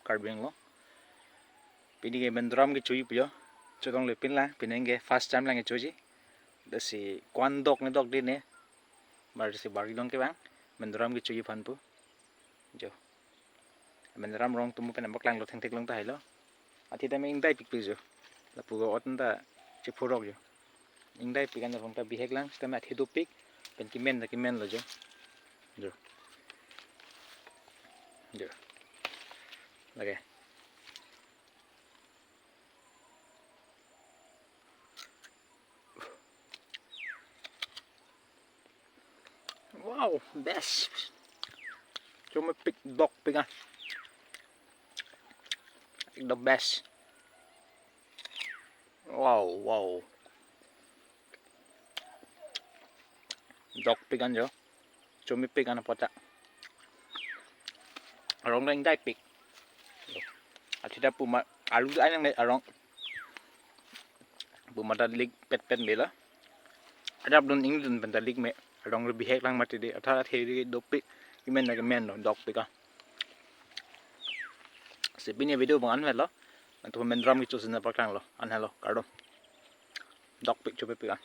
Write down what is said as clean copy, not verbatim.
karbianglong. Pini ke Menduram Kecho yo. Codong lepin lah, pinenge first time lang Kecho ji. Dasi kwan dok ni dok din bar si bargilong ke bang. Menduram Kecho fan pu. Jo. Menduram rong tumu penambak lang lo thengtek long ta hailo. Ati ta ming dai pik jo. La pugo otan ta chepurok jo. Ing dai pikan rong ta bihek lang, sta ma thidu pik. Pen kimen lo jo. Jo. Jo. Lagi. Wow, best. Cuma pick Dokpik ah. The best. Wow. Dokpik kan jo. Cuma pick ana pota. Arong lang dai pick. At tidak puma alu ay nang arong. Pumata lig pet bela. Ada belum England pentalik me. Arong lebih hek lang mati de. Atara theri Dokpik. Kemen no Dokpik ah. Sepini video bang an lo. Untuk Menduram Kecho sena paklang lo. An lo kardom. Dokpik coba pick ah.